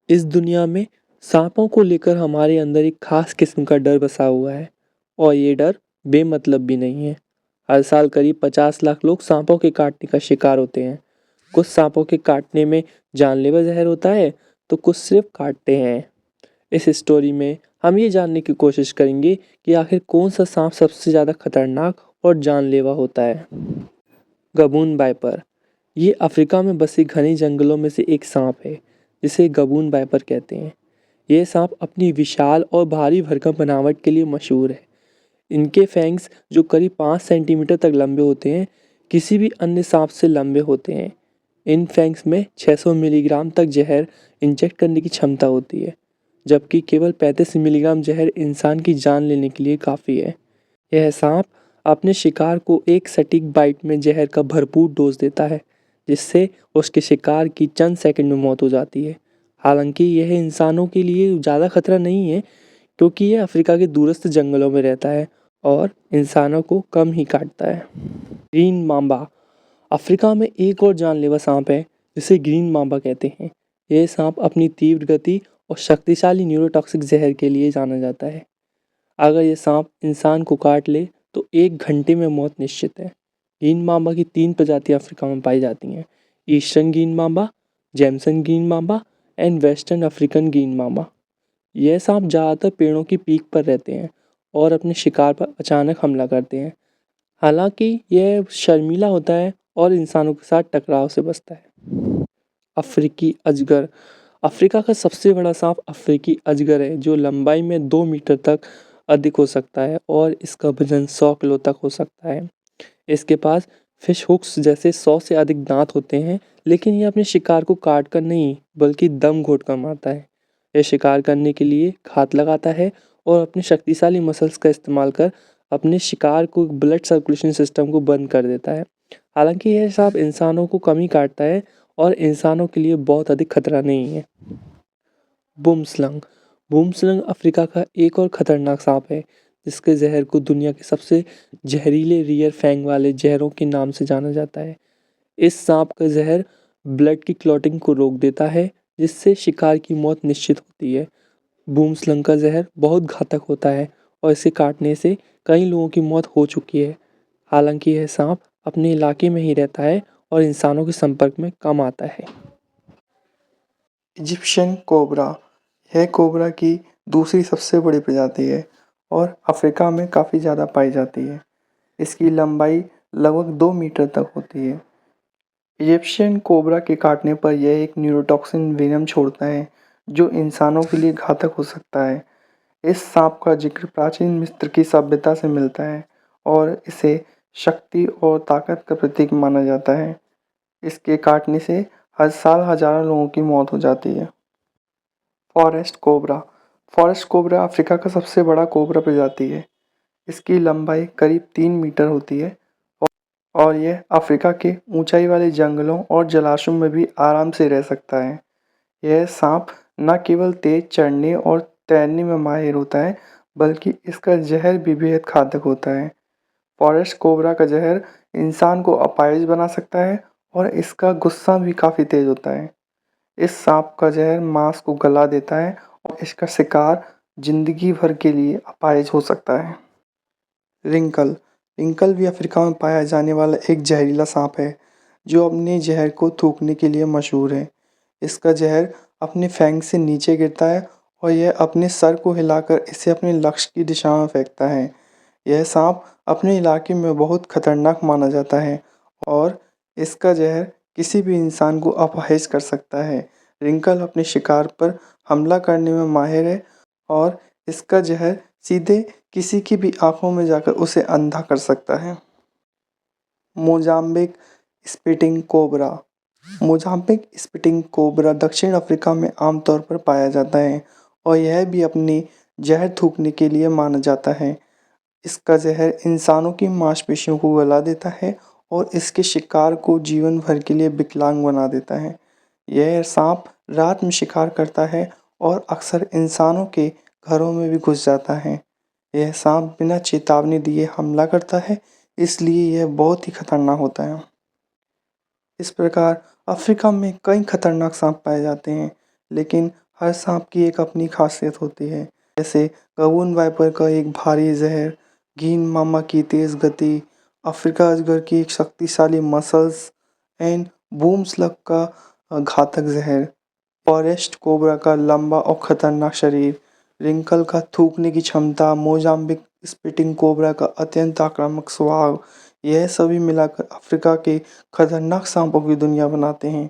इस दुनिया में सांपों को लेकर हमारे अंदर एक खास किस्म का डर बसा हुआ है और ये डर बेमतलब भी नहीं है। हर साल करीब 50 लाख लोग सांपों के काटने का शिकार होते हैं। कुछ सांपों के काटने में जानलेवा जहर होता है तो कुछ सिर्फ काटते हैं। इस स्टोरी में हम ये जानने की कोशिश करेंगे कि आखिर कौन सा सांप सबसे ज़्यादा खतरनाक और जानलेवा होता है। गबून वाइपर ये अफ्रीका में बसे घने जंगलों में से एक सांप है जिसे गबून वाइपर कहते हैं। यह सांप अपनी विशाल और भारी भरकम बनावट के लिए मशहूर है। इनके फैंग्स जो करीब 5 सेंटीमीटर तक लंबे होते हैं, किसी भी अन्य सांप से लंबे होते हैं। इन फैंग्स में 600 मिलीग्राम तक जहर इंजेक्ट करने की क्षमता होती है, जबकि केवल 35 मिलीग्राम जहर इंसान की जान लेने के लिए काफ़ी है। यह सांप अपने शिकार को एक सटीक बाइट में जहर का भरपूर डोज देता है, जिससे उसके शिकार की चंद सेकंड में मौत हो जाती है। हालांकि यह इंसानों के लिए ज़्यादा खतरा नहीं है, क्योंकि यह अफ्रीका के दूरस्थ जंगलों में रहता है और इंसानों को कम ही काटता है। ग्रीन मांबा अफ्रीका में एक और जानलेवा सांप है जिसे ग्रीन मांबा कहते हैं। यह सांप अपनी तीव्र गति और शक्तिशाली न्यूरोटॉक्सिक जहर के लिए जाना जाता है। अगर यह सांप इंसान को काट ले तो 1 घंटे में मौत निश्चित है। ग्रीन मांबा की 3 प्रजातियां अफ्रीका में पाई जाती हैं: eastern green mamba, Jameson green mamba and western African green mamba. यह सांप ज़्यादातर पेड़ों की पीक पर रहते हैं और अपने शिकार पर अचानक हमला करते हैं। हालांकि यह शर्मीला होता है और इंसानों के साथ टकराव से बचता है। अफ्रीकी अजगर अफ्रीका का सबसे बड़ा सांप अफ्रीकी अजगर है, जो लंबाई में 2 मीटर तक अधिक हो सकता है और इसका वजन 100 किलो तक हो सकता है। इसके पास फिश हुक्स जैसे 100 से अधिक दांत होते हैं, लेकिन यह अपने शिकार को काट कर नहीं बल्कि दम घोट कर मारता है। यह शिकार करने के लिए घात लगाता है और अपने शक्तिशाली मसल्स का इस्तेमाल कर अपने शिकार को ब्लड सर्कुलेशन सिस्टम को बंद कर देता है। हालांकि यह सांप इंसानों को कम ही काटता है और इंसानों के लिए बहुत अधिक खतरा नहीं है। बूमस्लंग बूमस्लंग अफ्रीका का एक और खतरनाक सांप है, जिसके जहर को दुनिया के सबसे जहरीले रियर फैंग वाले जहरों के नाम से जाना जाता है। इस सांप का जहर ब्लड की क्लॉटिंग को रोक देता है, जिससे शिकार की मौत निश्चित होती है। बूमस्लंग का जहर बहुत घातक होता है और इसे काटने से कई लोगों की मौत हो चुकी है। हालांकि यह सांप अपने इलाके में ही रहता है और इंसानों के संपर्क में कम आता है। इजिप्शियन कोबरा यह कोबरा की दूसरी सबसे बड़ी प्रजाति है और अफ्रीका में काफ़ी ज़्यादा पाई जाती है। इसकी लंबाई लगभग 2 मीटर तक होती है। इजिप्शियन कोबरा के काटने पर यह एक न्यूरोटॉक्सिन वेनम छोड़ता है, जो इंसानों के लिए घातक हो सकता है। इस सांप का जिक्र प्राचीन मिस्र की सभ्यता से मिलता है और इसे शक्ति और ताकत का प्रतीक माना जाता है। इसके काटने से हर साल हजारों लोगों की मौत हो जाती है। Forest cobra forest cobra Africa का सबसे बड़ा कोबरा प्रजाति है। इसकी लंबाई करीब 3 मीटर होती है और यह अफ्रीका के ऊंचाई वाले जंगलों और जलाशयों में भी आराम से रह सकता है। यह सांप न केवल तेज चढ़ने और तैरने में माहिर होता है, बल्कि इसका जहर भी बेहद घातक होता है। फॉरेस्ट कोबरा का जहर इंसान को अपाहिज बना सकता है और इसका गुस्सा भी काफ़ी तेज होता है। इस सांप का जहर मांस को गला देता है और इसका शिकार जिंदगी भर के लिए अपाहिज हो सकता है। रिंकल रिंकल भी अफ्रीका में पाया जाने वाला एक जहरीला सांप है, जो अपने जहर को थूकने के लिए मशहूर है। इसका जहर अपने फैंग से नीचे गिरता है और यह अपने सर को हिलाकर इसे अपने लक्ष्य की दिशा में फेंकता है। यह सांप अपने इलाके में बहुत खतरनाक माना जाता है और इसका जहर किसी भी इंसान को अपाहिज कर सकता है। रिंकल अपने शिकार पर हमला करने में माहिर है और इसका जहर सीधे किसी की भी आंखों में जाकर उसे अंधा कर सकता है। Mozambique spitting cobra Mozambique spitting cobra दक्षिण अफ्रीका में आमतौर पर पाया जाता है और यह भी अपनी जहर थूकने के लिए माना जाता है। इसका जहर इंसानों की मांसपेशियों को गला देता है और इसके शिकार को जीवन भर के लिए विकलांग बना देता है। यह सांप रात में शिकार करता है और अक्सर इंसानों के घरों में भी घुस जाता है। यह सांप बिना चेतावनी दिए हमला करता है, इसलिए यह बहुत ही खतरनाक होता है। इस प्रकार अफ्रीका में कई खतरनाक सांप पाए जाते हैं, लेकिन हर सांप की एक अपनी खासियत होती है, जैसे गबून वाइपर का एक भारी जहर, गीन मामा की तेज गति, अफ्रीका अजगर की एक शक्तिशाली मसल्स एंड बूम स्लग का घातक जहर, फॉरेस्ट कोबरा का लंबा और खतरनाक शरीर, रिंकल का थूकने की क्षमता, मोजाम्बिक स्पिटिंग कोबरा का अत्यंत आक्रामक स्वभाव, यह सभी मिलाकर अफ्रीका के खतरनाक सांपों की दुनिया बनाते हैं।